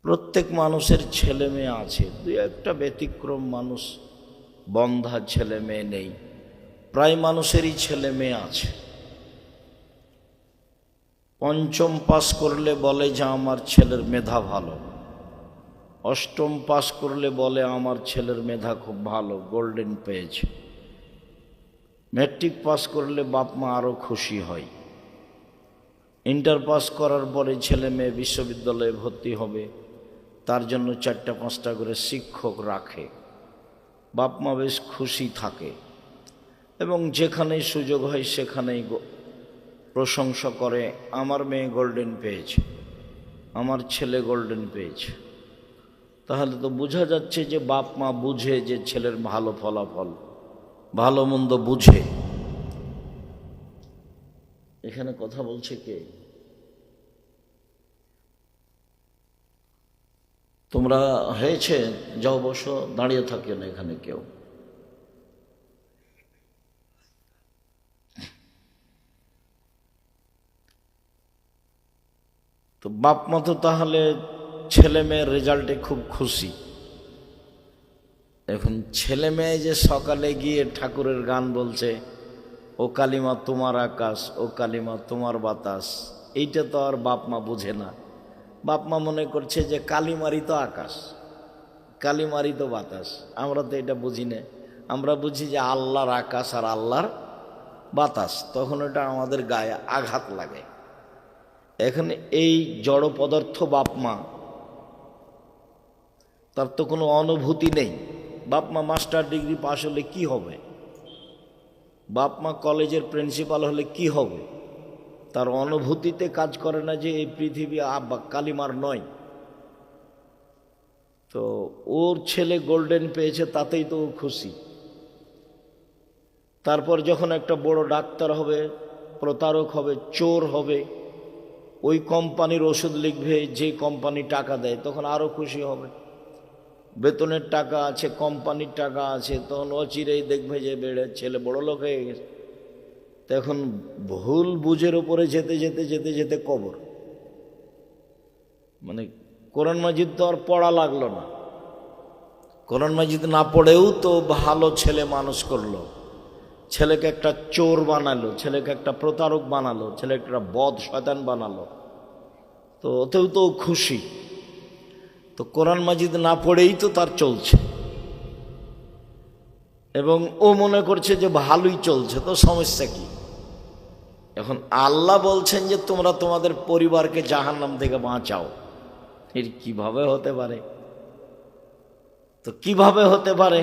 প্রত্যেক মানুষের ছেলে মেয়ে আছে, দুই একটা ব্যতিক্রম মানুষ বন্ধা ছেলে মেয়ে নেই, প্রায় মানুষেরই ছেলে মেয়ে আছে। পঞ্চম পাস করলে বলে যে আমার ছেলের মেধা ভালো, অষ্টম পাস করলে বলে আমার ছেলের মেধা খুব ভালো, গোল্ডেন পেয়েছে। ম্যাট্রিক পাস করলে বাপ মা আরও খুশি হয়। ইন্টার পাস করার পরে ছেলে মেয়ে বিশ্ববিদ্যালয়ে ভর্তি হবে, তার জন্য 4-5টা করে শিক্ষক রাখে, বাপ মা বেশ খুশি থাকে এবং যেখানেই সুযোগ হয় সেখানেই প্রশংসা করে, আমার মেয়ে গোল্ডেন পেয়েছে, আমার ছেলে গোল্ডেন পেয়েছে। তাহলে তো বোঝা যাচ্ছে যে বাপ মা বুঝে যে ছেলের ভালো ফলাফল, ভালো মন্দ বুঝে। এখানে কথা বলছে কে? তোমরা হয়েছে, যাও বসো, দাঁড়িয়ে থাকে না এখানে কেউ। তো বাপ মা তো তাহলে ছেলে মেয়ের রেজাল্টে খুব খুশি। এখন ছেলে মেয়ে যে সকালে গিয়ে ঠাকুরের গান বলছে, ও কালিমা তোমার আকাশ, ও কালিমা তোমার বাতাস, এইটা তো আর বাপ মা বুঝে না। বাপ মা মনে করছে যে কালিমারি তো আকাশ, কালিমারি তো বাতাস। আমরা তো এটা বুঝি না, আমরা বুঝি যে আল্লাহর আকাশ আর আল্লাহর বাতাস, তখন এটা আমাদের গায়ে আঘাত লাগে। এখন এই জড় পদার্থ বাপ মা, তার তো কোনো অনুভূতি নেই। বাপ মা মাস্টার ডিগ্রি পাশ হলে কি হবে, বাপ মা কলেজের প্রিন্সিপাল হলে কি হবে, তার অনুভূতিতে কাজ করে না যে এই পৃথিবী কালিমার নয়। তো ওর ছেলে গোল্ডেন পেয়েছে তাতেই তো ও খুশি। তারপর যখন একটা বড় ডাক্তার হবে, প্রতারক হবে, চোর হবে, ওই কোম্পানির ওষুধ লিখবে যে কোম্পানি টাকা দেয়, তখন আরও খুশি হবে। বেতনের টাকা আছে, কোম্পানির টাকা আছে, তখন অচিরেই দেখবে যে ছেলে বড় লোক হয়ে গেছে। তখন ভুল বুঝের ওপরে যেতে যেতে যেতে যেতে কবর। মানে কোরআন মাজিদ তো আর পড়া লাগলো না, কোরআন মাজিদ না পড়েও তো ভালো ছেলে মানুষ করলো, ছেলেকে একটা চোর বানালো, ছেলেকে একটা প্রতারক বানালো, ছেলেকে একটা বদ শয়তান বানালো, তো ওতেও তো খুশি। তো কোরআন মাজিদ না পড়েই তো তার চলছে এবং ও মনে করছে যে ভালোই চলছে, তো সমস্যা কি? এখন আল্লাহ বলছেন যে তোমরা তোমাদের পরিবারকে জাহান্নাম থেকে বাঁচাও। এর কিভাবে হতে পারে? তো কিভাবে হতে পারে?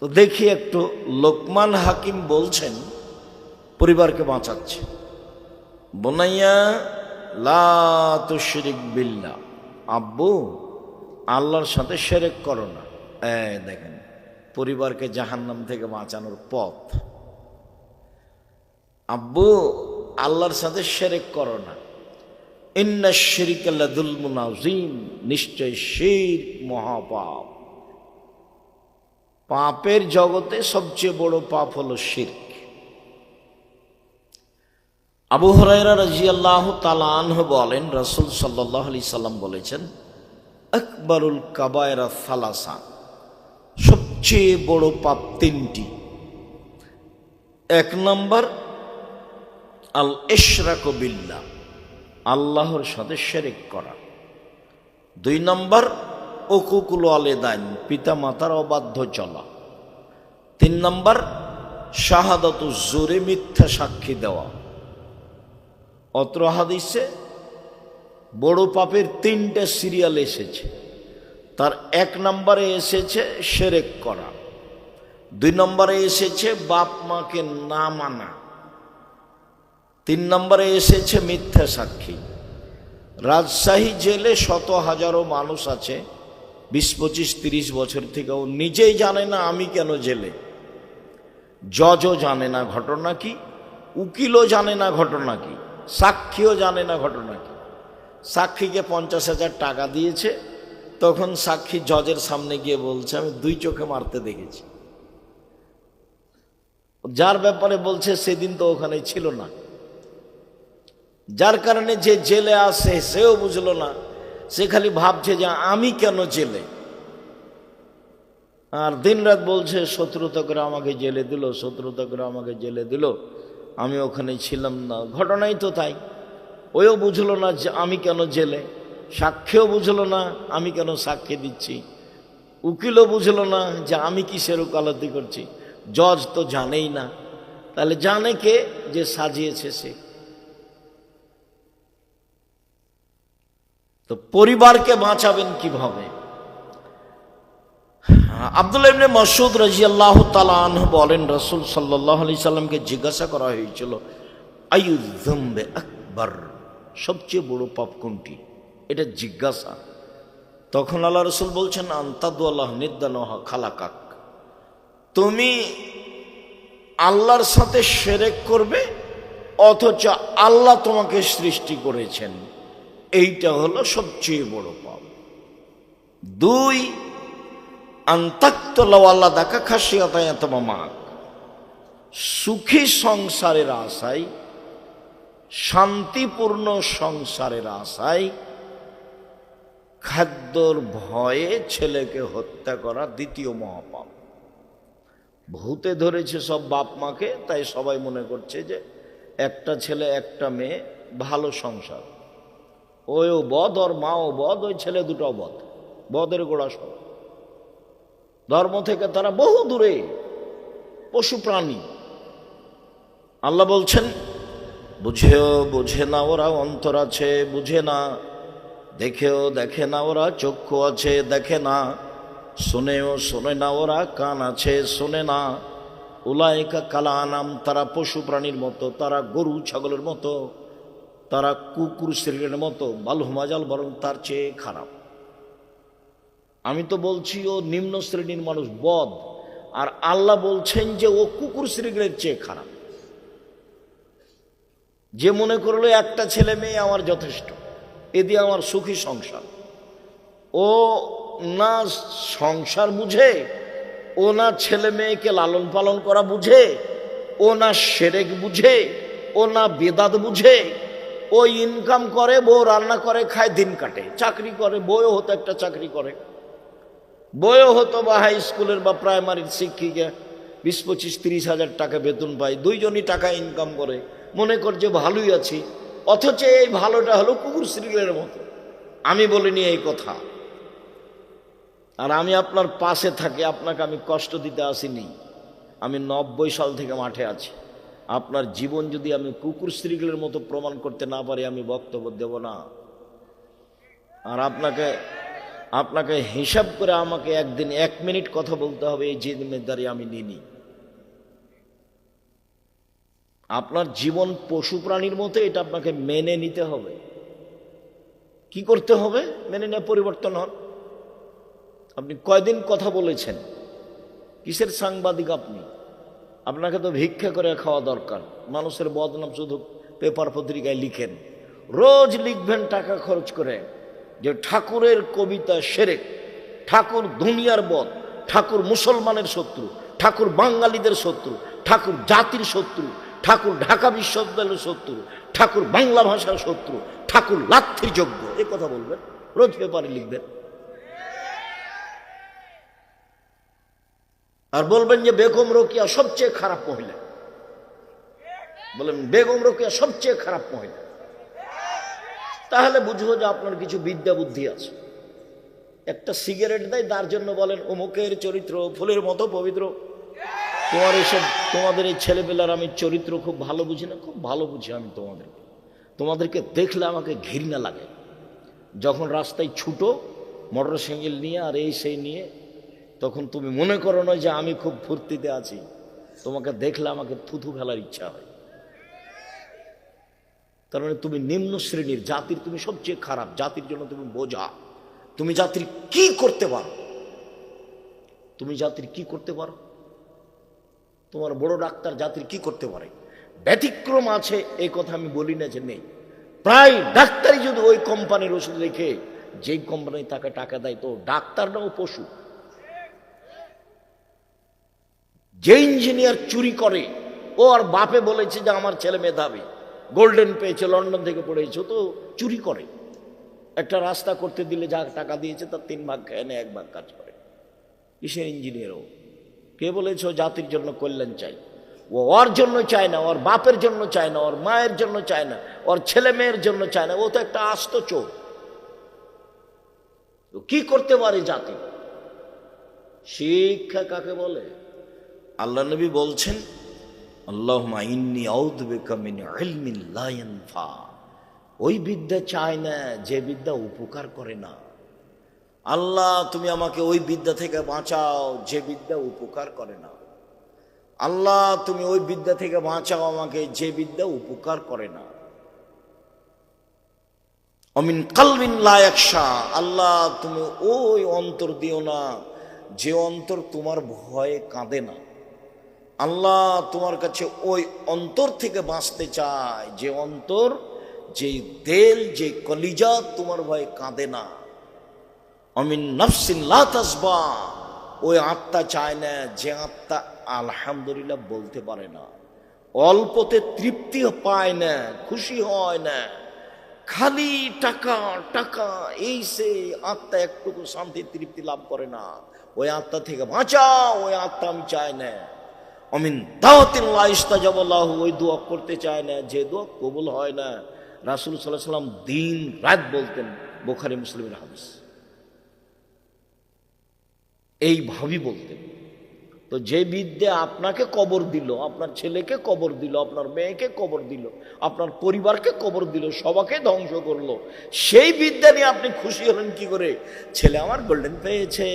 তো দেখি একটু, লোকমান হাকিম বলছেন পরিবারকে বাঁচাচ্ছে, বোনাইয়া লা তুশরিক বিল্লাহ, আব্বু আল্লাহর সাথে শিরক করো না। দেখেন পরিবারকে জাহান্নাম থেকে বাঁচানোর পথ, আব্বু আল্লাহর সাথে শিরক করো না। ইন্না শিরকা লাযুলমুন আযীম, নিশ্চয় শিরক মহাপাপ। পাপের জগতে সবচেয়ে বড় পাপ হলো শিরক। আবু হুরায়রা রাদিয়াল্লাহু তাআলা আনহু বলেন, রাসূল সাল্লাল্লাহু আলাইহি সাল্লাম বলেছেন, আকবারুল কাবায়রা সালাসা, সবচেয়ে বড় পাপ 3টি। 1 নম্বর আল ইশরাকু বিল্লাহ, আল্লাহর সাথে শিরক করা। 2 নম্বর উকুকুল ওয়ালিদাইন, পিতা মাতার অবাধ্য চলা। 3 নম্বর শাহাদাতু জুরে, মিথ্যা সাক্ষী দেওয়া। অত্র হাদিসে বড় পাপের 3টে সিরিয়াল এসেছে। তার 1 নম্বরে এসেছে শিরক করা, 2 নম্বরে এসেছে বাপ মাকে না মানা, 3 নম্বরে এসেছে মিথ্যা সাক্ষী। রাজশাহী জেলে শত হাজারো মানুষ আছে, 20, 25, 30 বছর থেকে, ও নিজেই জানে না আমি কেন জেলে। জজও জানে না ঘটনা কি, উকিলও জানে না ঘটনা কি, সাক্ষীও জানে না ঘটনা কি। সাক্ষীকে 50,000 টাকা দিয়েছে, তখন সাক্ষী জজের সামনে গিয়ে বলছে আমি 2 চোখে মারতে দেখেছি। যার ব্যাপারে বলছে সেদিন তো ওখানে ছিল না, যার কারণে যে জেলে আসে সেও বুঝলো না সে খালি ভাবছে যে আমি কেন জেলে, আর দিনরাত বলছে শত্রুতা করে আমাকে জেলে দিল, শত্রুতা করে আমাকে জেলে দিল, আমি ওখানে ছিলাম না। ঘটনাই তো তাই। ওও বুঝলো না যে আমি কেন জেলে, সাক্ষীও বুঝলো না আমি কেন সাক্ষী দিচ্ছি, উকিলও বুঝলো না যে আমি কিসের ওকালতি করছি, জজ তো জানেই না। তাহলে জানে কে? যে সাজিয়েছে সে। তো পরিবারকে বাঁচাবেন কিভাবে? আব্দুল্লাহ ইবনে মাসউদ রাদিয়াল্লাহু তাআলা আনহু বলেন, রাসূল সাল্লাল্লাহু আলাইহি সাল্লামকে জিজ্ঞাসা করা হয়েছিল, আইয়ু যামবে আকবার, সবচেয়ে বড় পাপ কোনটি? এটা জিজ্ঞাসা। তখন আল্লাহ রাসূল বলছেন, আনতাদুল্লাহ নিদ্দানহা খালাকাক, তুমি আল্লাহর সাথে শিরক করবে অথচ আল্লাহ তোমাকে সৃষ্টি করেছেন, এইটা হলো সবচেয়ে বড় পাপ। দুই, আনতাক্তুল্লাহ আল্লাহ দাকা খাসিয়াতায়াতমামাক, সুখী সংসারের আশায়, শান্তিপূর্ণ সংসারের আশায় খাদ্যর ভয়ে ছেলেকে হত্যা করা দ্বিতীয় মহাপাপ। ভূতে ধরেছে সব বাপ মাকে, তাই সবাই মনে করছে যে একটা ছেলে একটা মেয়ে, ভালো সংসার, ওও বদ ওর মাও বদ, ওই ছেলে দুটো বদ, বদের গোড়া সব। ধর্ম থেকে তারা বহু দূরে, পশু প্রাণী। আল্লাহ বলছেন, বুঝেও বুঝে না ওরা অন্তর আছে, বুঝে না, দেখেও দেখে না ওরা চক্ষু আছে, দেখে না, শোনেও শোনে না ওরা কান আছে, শোনে না। উলাইকা কালা আনাম, তারা পশু প্রাণীর মতো, তারা গরু ছাগলের মতো, তারা কুকুর শ্রেণীর মতো, বালহুমাজাল, বরং তার চেয়ে খারাপ। আমি তো বলছি ও নিম্ন শ্রেণীর মানুষ, বদ, আর আল্লাহ বলছেন যে ও কুকুর শ্রেণীর চেয়ে খারাপ। যে মনে করলো একটা ছেলে মেয়ে আমার যথেষ্ট, এ দিয়ে আমার সুখী সংসার, ও না সংসার বুঝে, ও না ছেলে মেয়েকে লালন পালন করা বুঝে, ও না শিরক বুঝে, ও না বেদাত বুঝে। ও ইনকাম করে, বউ রান্না করে খায়, দিন কাটে, চাকরি করে, বউও হতো একটা চাকরি করে, বউও হতো বা হাই স্কুলের বা প্রাইমারির শিক্ষিকা, 20-25-30 হাজার টাকা বেতন পায়, দুইজনই টাকা ইনকাম করে, মনে করছে ভালোই আছি। অথচ এই ভালোটা হলো কুকুর শ্রীলের মতো। আমি বলিনি এই কথা, আর আমি আপনার পাশে থাকি, আপনাকে আমি কষ্ট দিতে আসিনি। আমি 90 সাল থেকে মাঠে আছি। আপনার জীবন যদি আমি কুকুর শ্রীলের মতো প্রমাণ করতে না পারি, আমি বক্তব্য দেব না। আর আপনাকে হিসাব করে আমাকে একদিন 1 মিনিট কথা বলতে হবে, এই জিম্মেদারি আমি নিইনি। আপনার জীবন পশু প্রাণীর মতো, এটা আপনাকে মেনে নিতে হবে। কি করতে হবে? মেনে নিয়ে পরিবর্তন হন। আপনি কয়দিন কথা বলেছেন? কিসের সাংবাদিক আপনি? আপনাকে তো ভিক্ষা করে খাওয়া দরকার। মানুষের বদনাম শুধু পেপার পত্রিকায় লিখেন, রোজ লিখবেন টাকা খরচ করে যে ঠাকুরের কবিতা শিরক, ঠাকুর দুনিয়ার বদ, ঠাকুর মুসলমানের শত্রু, ঠাকুর বাঙালিদের শত্রু, ঠাকুর জাতির শত্রু, ঠাকুর ঢাকা বিশ্ববিদ্যালয়ের শত্রু, ঠাকুর বাংলা ভাষার শত্রু, ঠাকুর লাথির যোগ্য, এ কথা বলবেন, রোজ পেপারে লিখবেন। আর বলবেন যে বেগম রোকেয়া সবচেয়ে খারাপ মহিলা, বলেন বেগম রোকেয়া সবচেয়ে খারাপ মহিলা, তাহলে বুঝবো যে আপনার কিছু বিদ্যা বুদ্ধি আছে। একটা সিগারেট দেয়, তার জন্য বলেন অমুকের চরিত্র ফুলের মতো পবিত্র। তোমাদের এই ছেলেবেলার আমি চরিত্র খুব ভালো বুঝি না, খুব ভালো বুঝি আমি তোমাদেরকে দেখলে আমাকে ঘৃণা লাগে। যখন রাস্তায় ছুটো মোটর সাইকেল নিয়ে আর এই সেই নিয়ে, তখন তুমি মনে করো না যে আমি খুব ফুর্তিতে আছি, তোমাকে দেখলে আমাকে থুথু ফেলার ইচ্ছা হয়। তার মানে তুমি নিম্ন শ্রেণীর জাতির, তুমি সবচেয়ে খারাপ জাতির জন্য তুমি বোঝা। তুমি জাতির কি করতে পারো? তুমি জাতির কি করতে পারো? তোমার বড় ডাক্তার জাতির কি করতে পারে? ব্যতিক্রম আছে এই কথা আমি বলি না যে নেই, প্রায় ডাক্তারই যদি ওই কোম্পানির ওষুধ রেখে যেই কোম্পানি তাকে টাকা দেয়, তো ডাক্তারটাও পশু। যে ইঞ্জিনিয়ার চুরি করে, ও আর বাপে বলেছে যে আমার ছেলে মেধাবী, গোল্ডেন পেয়েছে, লন্ডন থেকে পড়েছে, তো চুরি করে। একটা রাস্তা করতে দিলে যা টাকা দিয়েছে তার 3 ভাগ খেয়ে নেয়, 1 ভাগ কাজ করে। কিসের ইঞ্জিনিয়ারও? কে বলেছে ও জাতির জন্য কল্যাণ চাই? ও ওর জন্য চায় না, ওর বাপের জন্য চায় না, ওর মায়ের জন্য চায় না, ওর ছেলে মেয়ের জন্য চায় না। ও তো একটা আস্ত চোর। কি করতে পারে জাতি? শিক্ষা কাকে বলে? আল্লাহ নবী বলছেন, আল্লাহুম্মা ইন্নী আউযু বিকা মিন ইলমিন লা ইয়ানফা। ওই বিদ্যা চায় না যে বিদ্যা উপকার করে না। আল্লাহ তুমি আমাকে ওই বিদ্যা থেকে বাঁচাও যে বিদ্যা উপকার করে না। আল্লাহ তুমি ওই বিদ্যা থেকে বাঁচাও আমাকে যে বিদ্যা উপকার করে না। অমিন কালবিন লা ইয়াখশা। আল্লাহ তুমি ওই অন্তর দিও না যে অন্তর তোমার ভয়ে কাঁদে না। আল্লাহ তোমার কাছে ওই অন্তর থেকে বাঁচতে চায় যে অন্তর, যে দিল, যে কলিজা তোমার ভয়ে কাঁদে না। অমিন নাফসিন লা তাসবা। ওই আত্মা চায় না যে আত্মা আলহামদুলিল্লাহ বলতে পারে না, অল্পতে তৃপ্তি পায় না, খুশি হয় না, খালি টাকা টাকা এই সে আত্মা একটুকু শান্তি তৃপ্তি লাভ করে না। ওই আত্মা থেকে বাঁচাও, ওই আত্মা আমি চাই না। অমিন দাওয়াতিন লা ইস্তাজাবা লাহু। ওই দোয়া করতে চায় না যে দোয়া কবুল হয় না। রাসূল সাল্লাল্লাহু আলাইহি ওয়াসাল্লাম দিন রাত বলতেন, বুখারী মুসলিমের হাদিস। এইভাবেই বলতেন। তো যে বিদ্যা আপনাকে কবর দিল, আপনার ছেলেকে কবর দিল, আপনার মেয়েকে কবর দিল, আপনার পরিবারকে কবর দিল, সবাকে ধ্বংস করলো, সেই বিদ্যা নিয়ে আপনি খুশি হলেন কি করে? ছেলে আমার গোল্ডেন পেয়েছে,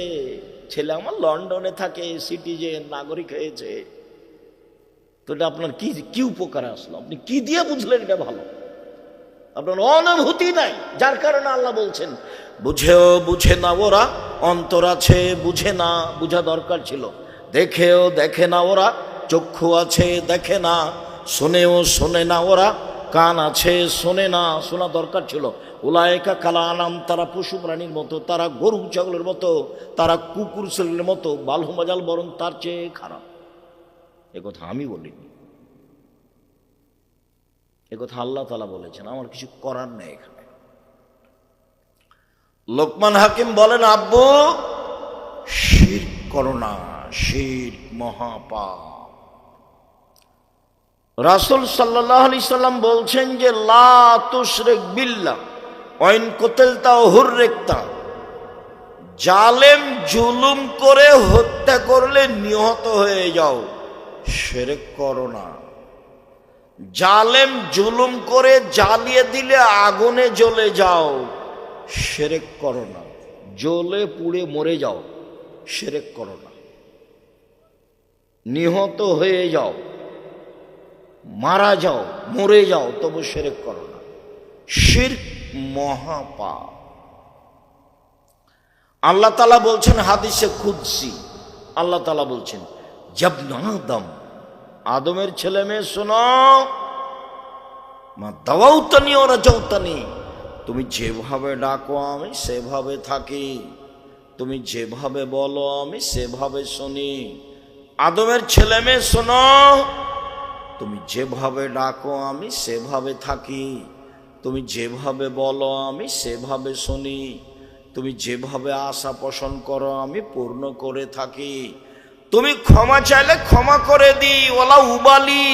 ছেলে আমার লন্ডনে থাকে, সিটিজেন নাগরিক হয়েছে। তো এটা আপনার কি কি উপকারে আসলো? আপনি কি দিয়ে বুঝলেন এটা ভালো? আপনার অনুভূতি নাই, যার কারণে আল্লাহ বলছেন বুঝেও বুঝে না ওরা, অন্তর আছে বুঝে না, বুঝা দরকার ছিল। দেখেও দেখে না ওরা, চক্ষু আছে দেখে না, শোনেও শোনে না ওরা, কান আছে শোনে না, শোনা দরকার ছিল। উলায়েকা কাল আনাম, তারা পশু প্রাণীর মতো, তারা গরু ছাগলের মতো, তারা কুকুর ছেলের মতো, বালহুমাজাল, বরং তার চেয়ে খারাপ। এ কথা আমি বলিনি, এ কথা আল্লাহ তাআলা বলেছেন। আমার কিছু করার নেই এখানে। লোকমান হাকিম বলেন, আব্বু শিরক করো না, শিরক মহাপাপ। রাসূল সাল্লাল্লাহু আলাইহি সাল্লাম বলছেন যে লা তুশরিক বিল্লাহ ওয়া ইন কুতিলতা হুররিকতা। জালেম জুলুম করে হত্যা করলে নিহত হয়ে যাও, শিরক করো না। জালেম জুলুম করে জ্বালিয়ে দিলে আগুনে জ্বলে যাও, শিরক করো না। জ্বলে পুড়ে মরে যাও, শিরক করো না। নিহত হয়ে যাও, মারা যাও, মরে যাও, তবু শিরক করো না। শিরক মহাপাপ। আল্লাহ তাআলা বলছেন হাদিসে কুদসি, আল্লাহ তাআলা বলছেন জাবনা আদম, আদমের ছেলে মেয়ে শোনো, মা দাওয়াউতানি ওয়া রাজাউতানি। তুমি যেভাবে ডাকো আমি সেভাবে থাকি, তুমি যেভাবে বলো আমি সেভাবে শুনি। আদমের ছেলে মেয়ে শোনো, তুমি যেভাবে ডাকো আমি সেভাবে থাকি, তুমি যেভাবে বলো আমি সেভাবে শুনি, তুমি যেভাবে আশা পোষণ করো আমি পূর্ণ করে থাকি। তুমি ক্ষমা চাইলে ক্ষমা করে দিই, ওলা উবালি,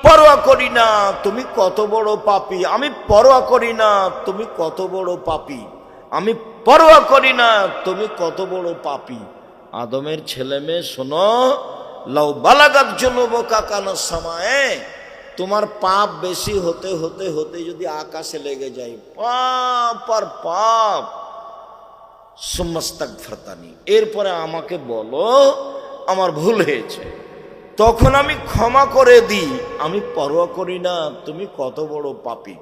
পরোয়া করি না তুমি কত বড় পাপী, আমি পরোয়া করি না তুমি কত বড় পাপী, আমি পরোয়া করি না তুমি কত বড় পাপী। আদমের ছেলে মেয়ে শোনো, লাউ বালাগাত যুনুবুকা কানাস সামায়ে, তোমার পাপ বেশি হতে হতে হতে যদি আকাশে লেগে যায়, পাপ আর পাপ, সুম্মাস্তাগফিরতানি, এরপরে আমাকে বলো আমার ভুল হয়েছে, তখন আমি ক্ষমা করে দিই। আমি পরোয়া করি না তুমি কত বড় পাপী,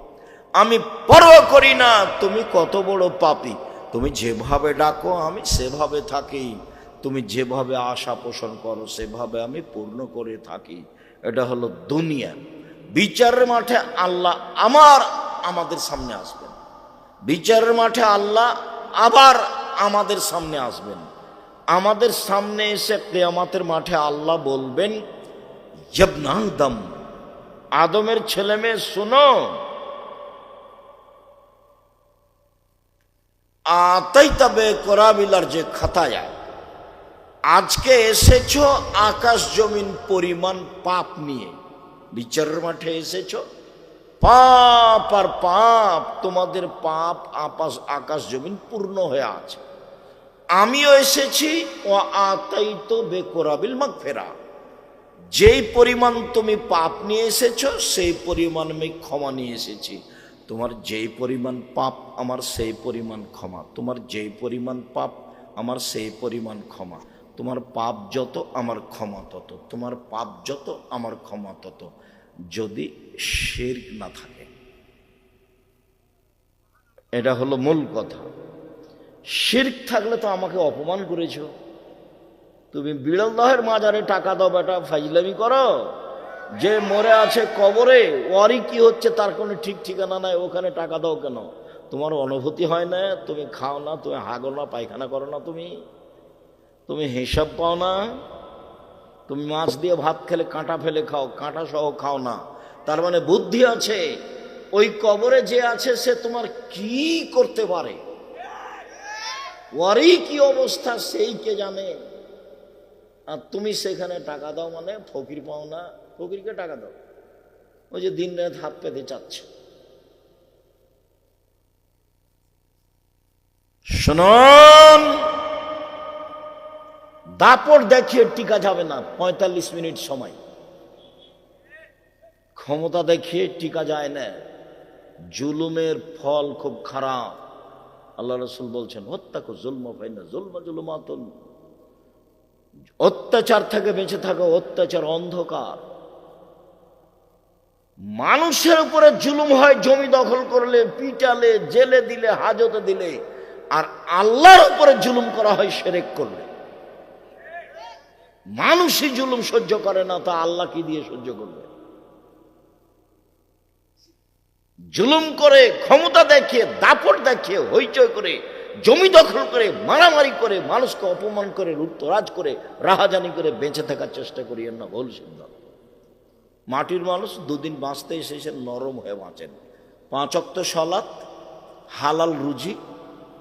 আমি পরোয়া করি না তুমি কত বড় পাপী। তুমি যেভাবে ডাকো আমি সেভাবে থাকি, তুমি যেভাবে আশা পোষণ করো সেভাবে আমি পূর্ণ করে থাকি। এটা হলো দুনিয়া। বিচারের মাঠে আল্লাহ আমাদের সামনে আসবেন, বিচারের মাঠে আল্লাহ আবার আমাদের সামনে আসবেন। আমাদের সামনে এসে কিয়ামতের মাঠে আল্লাহ বলবেন, ইবনা আদম, আদমের ছেলে মেয়ে শোনো, আতাইতা বেকরাবিলার যে খাতায়া, আজকে এসেছো আকাশ জমিন পরিমাণ পাপ নিয়ে, বিচারের মাঠে এসেছো পাপ আর পাপ, তোমাদের পাপ আকাশ জমিন পূর্ণ হয়ে আছে। আমিও এসেছি ও আতাইতো বেকরাবিল মাগফিরা, যেই পরিমাণ তুমি পাপ নিয়ে এসেছো সেই পরিমাণ আমি ক্ষমা নিয়ে এসেছি। তোমার যেই পরিমাণ পাপ আমার সেই পরিমাণ ক্ষমা, তোমার যেই পরিমাণ পাপ আমার সেই পরিমাণ ক্ষমা। তোমার পাপ যত আমার ক্ষমা তত, তোমার পাপ যত আমার ক্ষমা তত, যদি শিরক না থাকে। এটা হলো মূল কথা। শিরক থাকলে তো আমাকে অপমান করেছো। তুমি বিড়ালদহের মাজারে টাকা দাও বেটা, ফাইজলামি করো। যে মরে আছে কবরে, ওরই কি হচ্ছে তার কোনো ঠিক ঠিকানা নাই, ওখানে টাকা দাও কেন? তোমার অনুভূতি হয় না? তুমি খাও না, তুমি হাগো না, পায়খানা করো না, তুমি হিসাব পাও না? তুমি মাছ দিয়ে ভাত খেলে কাঁটা ফেলে খাও, কাঁটা সহ খাও না, তার মানে বুদ্ধি আছে। ওই কবরে যে আছে সে তোমার কি করতে পারে, ওরই কি অবস্থা সেই কে জানে। আর তুমি সেখানে টাকা দাও মানে ফকির পাও না? ফকিরকে টাকা দাও, ওই যে দিন রাত হাত পেতে চাচ্ছে। শুনুন, দাপট দেখিয়ে টিকা যাবে না। 45 মিনিট সময়, ক্ষমতা দেখিয়ে টিকা যায় না। জুলুমের ফল খুব খারাপ। আল্লাহ রাসূল বলছেন, হত্যাকু জুলমা ফাইন্না জুলমা জুলুমাতুন, অত্যাচার থেকে বেঁচে থাকো, অত্যাচার অন্ধকার। মানুষের উপরে জুলুম হয় জমি দখল করলে, পিটালে, জেলে দিলে, হাজতে দিলে। আর আল্লাহর উপরে জুলুম করা হয় শিরক করলে। মানুষই জুলুম সহ্য করে না, তা আল্লাহ কি দিয়ে সহ্য করবে? জুলুম করে, ক্ষমতা দেখিয়ে, দাপট দেখিয়ে, হইচই করে, জমি দখল করে, মারামারি করে, মানুষকে অপমান করে, লুটতরাজ করে, রাহাজানি করে বেঁচে থাকার চেষ্টা করিয়েন না, ভুল সিদ্ধান্ত। মাটির মানুষ দুদিন বাঁচতে এসেছে, নরম হয়ে বাঁচেন। 5 ওয়াক্ত সালাত, হালাল রুজি,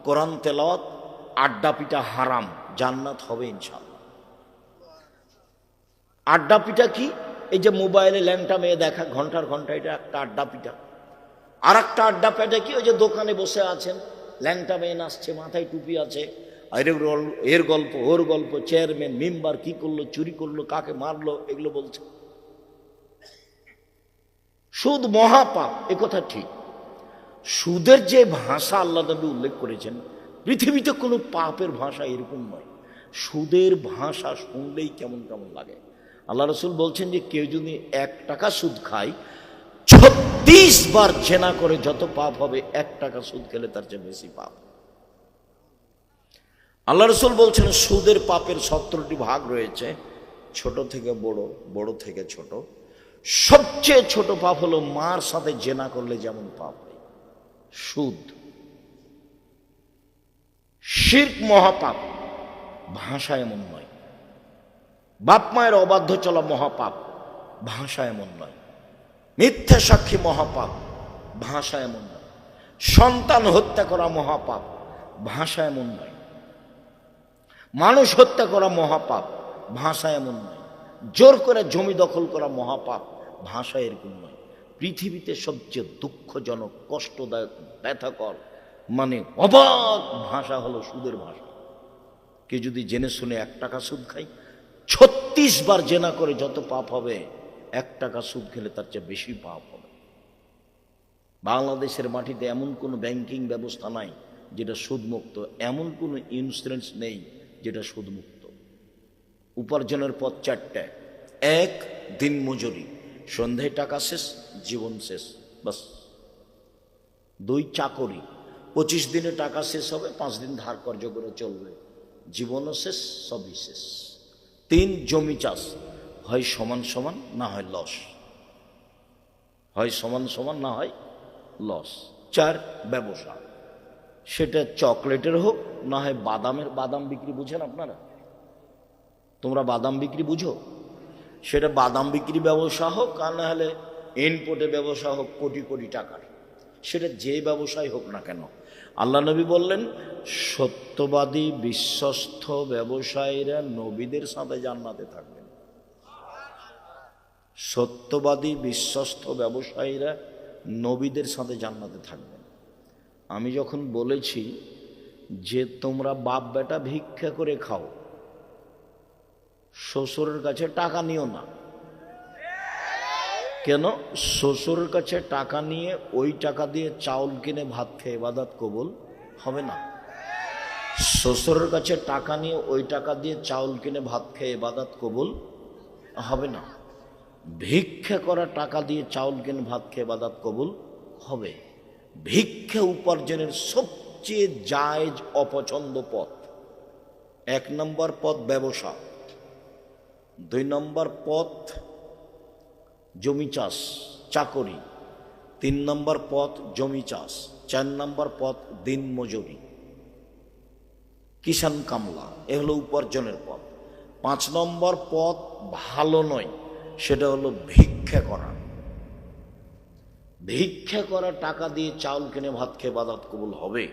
কোরআন তেলাওয়াত, আড্ডা পিটা হারাম, জান্নাত হবে ইনশাআল্লাহ। আড্ডা পিটা কি? এই যে মোবাইলে ল্যাংটা মেয়ে দেখা ঘন্টার ঘন্টা, এটা একটা আড্ডা পিটা। আর একটা আড্ডা পেটে কি? ওই যে দোকানে বসে আছেন, ল্যাংটা মেয়ে নাচছে, মাথায় টুপি আছে, এর গল্প ওর গল্প, চেয়ারম্যান মেম্বার কি করলো, চুরি করলো, কাকে মারলো, এগুলো বলছে। সুদ মহাপাপ, এ কথা ঠিক। সুদের যে ভাষা আল্লাহ নবী উল্লেখ করেছেন, পৃথিবীতে কোনো পাপের ভাষা এরকম নয়। সুদের ভাষা শুনলেই কেমন কেমন লাগে। আল্লাহ রাসূল বলছেন যে কেউ যদি 1 টাকা সুদ খায়, 36 বার জেনা করে যত পাপ হবে, 1 টাকা সুদ খেলে তার চেয়ে বেশি পাপ। আল্লাহ রাসূল বলছেন সুদের পাপের 17টি ভাগ রয়েছে, ছোট থেকে বড়, বড় থেকে ছোট। সবচেয়ে ছোট পাপ হলো মার সাথে জেনা করলে যেমন পাপ হয়, সুদ। শিরক মহাপাপ, ভাষা এমন নয়। বাপ মায়ের অবাধ্য চলা মহাপাপ, ভাষা এমন নয়। মিথ্যা সাক্ষী মহাপাপ, ভাষা এমন নয়। সন্তান হত্যা করা মহাপাপ, ভাষা এমন নয়। মানুষ হত্যা করা মহাপাপ, ভাষা এমন নয়। জোর করে জমি দখল করা মহাপাপ, ভাষা এরকম নয়। পৃথিবীতে সবচেয়ে দুঃখজনক, কষ্টদায়ক, ব্যথাকর, মানে অবাক ভাষা হলো সুদের ভাষা। কে যদি জেনে শুনে 1 টাকা সুদ খায়, 36 বার জেনা করে যত পাপ হবে, 1 টাকা সুদ খেলে তার চেয়ে বেশি পাপ হবে। বাংলাদেশের মাটিতে এমন কোনো ব্যাংকিং ব্যবস্থা নাই যেটা সুদমুক্ত, এমন কোনো ইন্স্যুরেন্স নেই যেটা সুদমুক্ত। উপার্জনের পথ 4টা। 1, দিন মজুরি, সন্ধ্যায় টাকা শেষ, জীবন শেষ, বাস। 2, চাকরি, 25 দিনে টাকা শেষ হবে, 5 দিন ধার কর্জ করে চলবে, জীবনও শেষ, সবই শেষ। 3, জমি চাষ, হয় সমান সমান না হয় লস, হয় সমান সমান না হয় লস। 4, ব্যবসা, সেটা চকলেটের হোক না হয় বাদামের। বাদাম বিক্রি বুঝেন আপনারা? তোমরা বাদাম বিক্রি বুঝো? সেটা বাদাম বিক্রি ব্যবসা হোক আর না হলে ইনপুটে ব্যবসা হোক কোটি কোটি টাকার, সেটা যে ব্যবসায় হোক না কেন, আল্লাহ নবী বললেন সত্যবাদী বিশ্বস্ত ব্যবসায়ীরা নবীদের সাথে জান্নাতে থাকবেন। সত্যবাদী বিশ্বস্ত ব্যবসায়ীরা নবীদের সাথে জান্নাতে থাকবেন। আমি যখন বলেছি যে তোমরা বাপ বেটা ভিক্ষা করে খাও, শ্বশুরের কাছে টাকা নিও না। কেন? শ্বশুরের কাছে টাকা নিয়ে ওই টাকা দিয়ে চাউল কিনে ভাত খেয়ে ইবাদত কবুল হবে না। শ্বশুরের কাছে টাকা নিয়ে ওই টাকা দিয়ে চাউল কিনে ভাত খেয়ে ইবাদত কবুল হবে না। ভিক্ষা করা টাকা দিয়ে চাউল কিনে ভাত খেয়ে ইবাদত কবুল হবে। ভিক্ষা উপার্জনের সবচেয়ে জায়েজ অপছন্দ পথ। 1 নম্বর পথ ব্যবসা, 2 নম্বর পথ জমি চাষ চাকরি, 3 নম্বর পথ জমি চাষ, 4 নম্বর পথ দিন মজুরি কিষান কামলা, এ হলো উপার্জনের পথ। 5 নম্বর পথ ভালো নয়, সেটা হলো ভিক্ষা করা। ভিক্ষা করা টাকা দিয়ে চাউল কিনে ভাত খেয়ে ইবাদত কবুল হবে,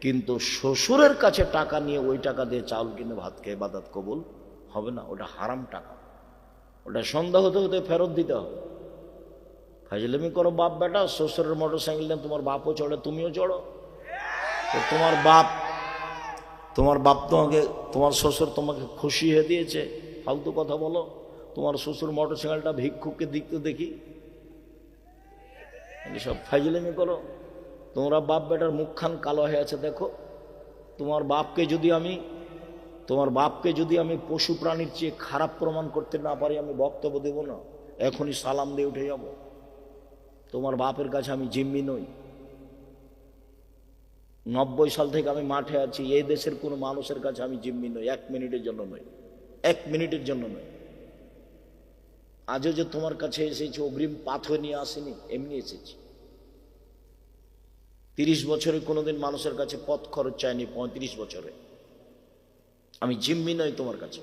কিন্তু শ্বশুরের কাছে টাকা নিয়ে ওই টাকা দিয়ে চাউল কিনে ভাত খেয়ে ইবাদত কবুল হবে না। ওটা হারাম টাকা, ওটা সন্ধ্যা হতে হতে ফেরত দিতে হবে। ফাজলামি করো বাপ বেটা, শ্বশুরের মোটর সাইকেল নিয়ে তোমার বাপও চড়ে, তুমিও চড়ো। তোমার বাপ তোমাকে, তোমার শ্বশুর তোমাকে খুশি হয়ে দিয়েছে, ফালতু কথা বলো। তোমার শ্বশুর মোটর সাইকেলটা ভিক্ষুককে দিতে দেখি, সব ফাজলামি করো। তোমরা বাপ বেটার মুখখান কালো হয়ে আছে, দেখো। তোমার বাপকে যদি আমি পশু প্রাণীর চেয়ে খারাপ প্রমাণ করতে না পারি, আমি বক্তব্য দেব না, এখনই সালাম দিয়ে উঠে যাব। তোমার বাপের কাছে আমি জিম্মি নই। 90 সাল থেকে আমি মাঠে আছি, এই দেশের কোনো মানুষের কাছে আমি জিম্মি নই, 1 মিনিটের জন্য নই, 1 মিনিটের জন্য নই। আজও যে তোমার কাছে এসেছি অগ্রিম পাথর নিয়ে আসেনি, এমনি এসেছি। 30 বছরে কোনোদিন মানুষের কাছে পথ খরচ চাইনি, 35 বছরে। আমি জিম্মি নই তোমার কাছে।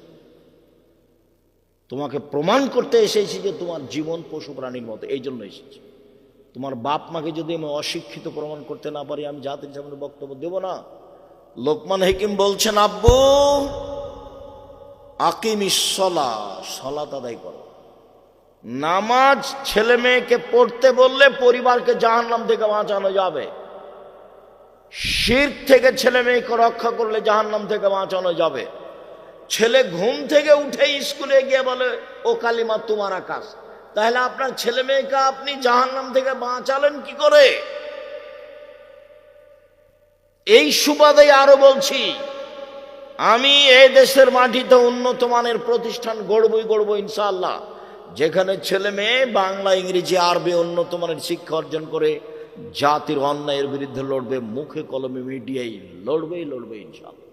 তোমাকে প্রমাণ করতে এসেছি যে তোমার জীবন পশু প্রাণীর মতো, এই জন্য এসেছি। তোমার বাপ মাকে যদি আমি অশিক্ষিত প্রমাণ করতে না পারি, আমি জাতির সামনে বক্তব্য দেব না। লোকমান হাকিম বলছেন, আব্বু আকিমিস সালাহ, সালাত আদায় করো। নামাজ ছেলে মেয়েকে পড়তে বললে পরিবারকে জাহান্নাম থেকে বাঁচানো যাবে। শিরক থেকে ছেলে মেয়েকে রক্ষা করলে জাহান্নাম থেকে বাঁচানো যাবে। ছেলে ঘুম থেকে উঠে স্কুলে গিয়ে বলে ও কালিমা তোমার আকাশ, তাহলে আপনার ছেলে মেয়েকে আপনি জাহান্নাম থেকে বাঁচালেন কি করে? এই সুবাদে আরো বলছি, আমি এই দেশের মাটিতে উন্নত মানের প্রতিষ্ঠান গড়বই ইনশাআল্লাহ, যেখানে ছেলে মেয়ে বাংলা ইংরেজি আরবি উন্নত মানের শিক্ষা অর্জন করে জাতির অন্যায়ের বিরুদ্ধে লড়বে, মুখে কলমে মিডিয়ায় লড়বে ইনশাআল্লাহ।